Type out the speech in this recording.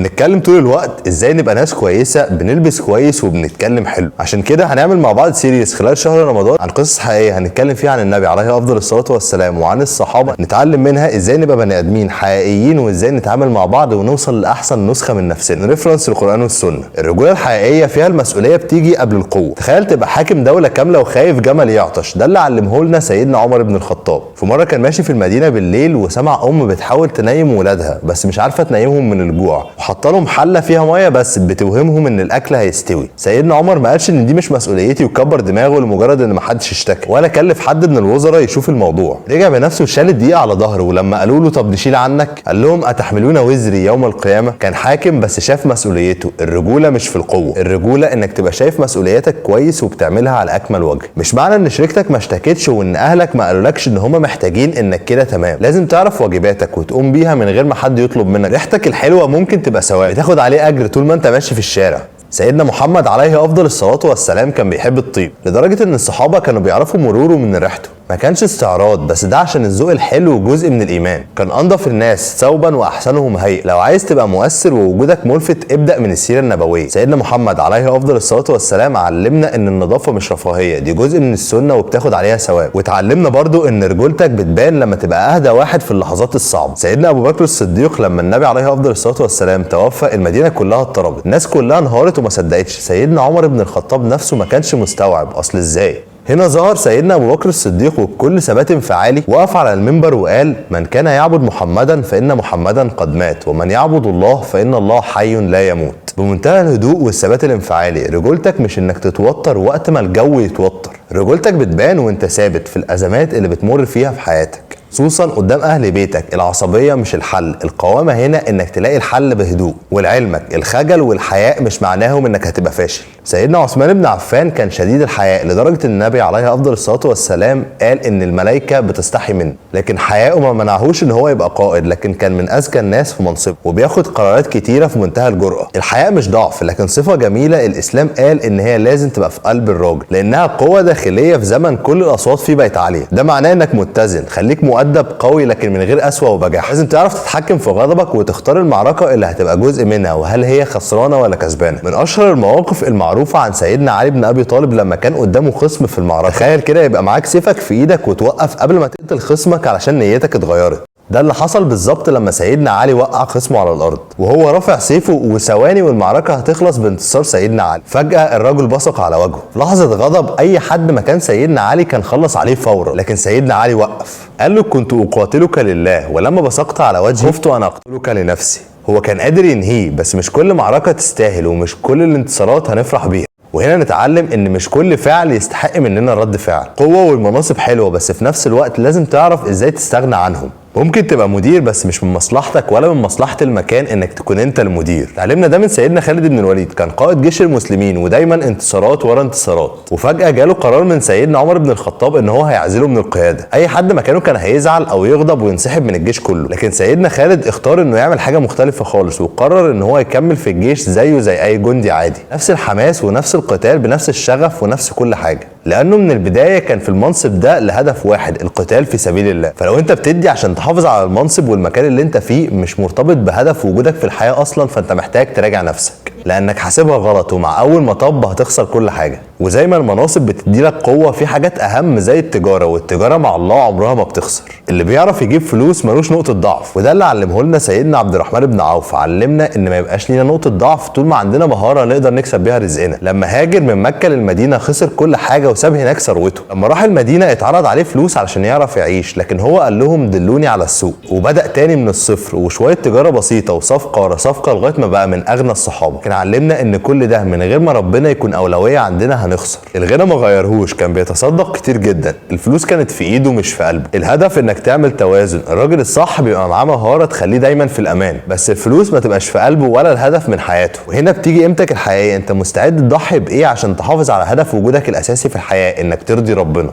نتكلم طول الوقت ازاي نبقى ناس كويسه، بنلبس كويس وبنتكلم حلو. عشان كده هنعمل مع بعض سيريز خلال شهر رمضان عن قصص حقيقيه هنتكلم فيها عن النبي عليه افضل الصلاه والسلام وعن الصحابه، نتعلم منها ازاي نبقى بني ادمين حقيقيين وازاي نتعامل مع بعض ونوصل لاحسن نسخه من نفسنا. ريفرنس القران والسنه. الرجوله الحقيقيه فيها المسؤوليه بتيجي قبل القوه. تخيل تبقى حاكم دوله كامله وخايف جمل يعطش. ده اللي علمه لنا سيدنا عمر بن الخطاب. في مره كان ماشي في المدينه بالليل وسمع بتحاول تنيم ولادها بس مش عارفه تنيمهم من الجوع، وحط لهم حله فيها ميه بس بتوهمهم ان الاكل هيستوي. سيدنا عمر ما قالش ان دي مش مسؤوليتي وكبر دماغه لمجرد ان ما حدش اشتكى، ولا كلف حد من الوزراء يشوف الموضوع. رجع بنفسه وشال الدقيقه على ظهره، ولما قالوا له طب نشيل عنك قال لهم اتحملون وزري يوم القيامه. كان حاكم بس شاف مسؤوليته. الرجوله مش في القوه، الرجوله انك تبقى شايف مسؤولياتك كويس وبتعملها على اكمل وجه. مش معنى ان شريكتك ما اشتكتش وان اهلك ما قالولكش ان هم محتاجين انك كده تمام. لازم تعرف واجباتك وتقوم بيها من غير ما حد يطلب منك. ريحتك الحلوه ممكن تبقى ثواب بتاخد عليه اجر طول ما انت ماشي في الشارع. سيدنا محمد عليه افضل الصلاه والسلام كان بيحب الطيب لدرجه ان الصحابه كانوا بيعرفوا مروره من ريحته. ما كانش استعراض، بس ده عشان الذوق الحلو جزء من الايمان. كان انظف الناس ثوبا واحسنهم هيئه. لو عايز تبقى مؤثر ووجودك ملفت ابدا من السيره النبويه. سيدنا محمد عليه افضل الصلاه والسلام علمنا ان النظافه مش رفاهيه، دي جزء من السنه وبتاخد عليها ثواب. وتعلمنا برضو ان رجولتك بتبان لما تبقى اهدى واحد في اللحظات الصعبه. سيدنا ابو بكر الصديق لما النبي عليه افضل الصلاه والسلام توفى المدينه كلها اضطربت، الناس كلها انهارت وما صدقتش. سيدنا عمر بن الخطاب نفسه ما كانش مستوعب اصل ازاي. هنا ظهر سيدنا ابو بكر الصديق وبكل ثبات انفعالي وقف على المنبر وقال من كان يعبد محمدا فان محمدا قد مات، ومن يعبد الله فان الله حي لا يموت. بمنتهى الهدوء والثبات الانفعالي. رجولتك مش انك تتوتر وقت ما الجو يتوتر، رجولتك بتبان وانت ثابت في الازمات اللي بتمر فيها في حياتك، خصوصا قدام اهل بيتك. العصبيه مش الحل، القوامه هنا انك تلاقي الحل بهدوء. ولعلمك الخجل والحياء مش معناهم انك هتبقى فاشل. سيدنا عثمان بن عفان كان شديد الحياء لدرجه ان النبي عليه افضل الصلاه والسلام قال ان الملائكه بتستحي منه، لكن حياءه ما منعهوش ان هو يبقى قائد، لكن كان من اذكى الناس في منصبه وبياخد قرارات كتيره في منتهى الجرأه. الحياء مش ضعف لكن صفه جميله. الاسلام قال ان هي لازم تبقى في قلب الراجل لانها قوه داخليه في زمن كل الاصوات فيه بقت عاليه. ده معناه انك متزن، خليك مؤدب قوي لكن من غير قسوه وبجاحه. لازم تعرف تتحكم في غضبك وتختار المعركه اللي هتبقى جزء منها وهل هي خسرانه ولا كسبانه. من اشهر المواقف المعروفه عن سيدنا علي بن ابي طالب لما كان قدامه خصم في المعركه. تخيل كده يبقى معاك سيفك في ايدك وتوقف قبل ما تقتل خصمك علشان نيتك اتغيرت. ده اللي حصل بالظبط لما سيدنا علي وقع خصمه على الارض وهو رافع سيفه، وثواني والمعركه هتخلص بانتصار سيدنا علي. فجاه الرجل بصق على وجهه. في لحظه غضب اي حد مكان سيدنا علي كان خلص عليه فورا، لكن سيدنا علي وقف قال له كنت اقاتلك لله ولما بصقت على وجهي خفت ان اقتلك لنفسي. هو كان قادر ينهيه، بس مش كل معركه تستاهل ومش كل الانتصارات هنفرح بيها. وهنا نتعلم ان مش كل فعل يستحق مننا رد فعل. قوه والمناصب حلوه بس في نفس الوقت لازم تعرف ازاي تستغنى عنهم. ممكن تبقى مدير بس مش من مصلحتك ولا من مصلحة المكان انك تكون انت المدير. تعلمنا ده من سيدنا خالد بن الوليد، كان قائد جيش المسلمين ودايما انتصارات ورا انتصارات، وفجأة جاله قرار من سيدنا عمر بن الخطاب ان هو هيعزله من القيادة. اي حد مكانه كان هيزعل او يغضب وينسحب من الجيش كله، لكن سيدنا خالد اختار انه يعمل حاجة مختلفة خالص وقرر ان هو يكمل في الجيش زيه زي اي جندي عادي، نفس الحماس ونفس القتال بنفس الشغف ونفس كل حاجة، لانه من البداية كان في المنصب ده لهدف واحد، القتال في سبيل الله. فلو انت بتدي عشان تحافظ على المنصب والمكان اللي انت فيه مش مرتبط بهدف وجودك في الحياة اصلا، فانت محتاج تراجع نفسك لانك حاسبها غلط، ومع اول مطب هتخسر كل حاجة. وزي ما المناصب بتدي لك قوة، في حاجات اهم زي التجارة، والتجارة مع الله عمرها ما بتخسر. اللي بيعرف يجيب فلوس ملوش نقطة ضعف، وده اللي علمه لنا سيدنا عبد الرحمن بن عوف. علمنا ان ما يبقاش لينا نقطة ضعف طول ما عندنا مهارة نقدر نكسب بيها رزقنا. لما هاجر من مكة للمدينة خسر كل حاجة وساب هناك ثروته. لما راح المدينة اتعرض عليه فلوس علشان يعرف يعيش، لكن هو قال لهم دلوني على السوق، وبدأ تاني من الصفر وشوية تجارة بسيطة وصفقة ورا صفقة لغاية ما بقى من اغنى الصحابة. كان علمنا ان كل ده من غير ما ربنا يكون اولوية عندنا هنخسر. الغنى ما غيرهوش، كان بيتصدق كتير جدا، الفلوس كانت في ايده مش في قلبه. الهدف انك تعمل توازن. الراجل الصح بيبقى معاه مهارة تخليه دايما في الامان، بس الفلوس ما تبقاش في قلبه ولا الهدف من حياته. وهنا بتيجي قيمتك الحقيقية، انت مستعد تضحي بايه عشان تحافظ على هدف وجودك الاساسي في الحياة، انك ترضي ربنا.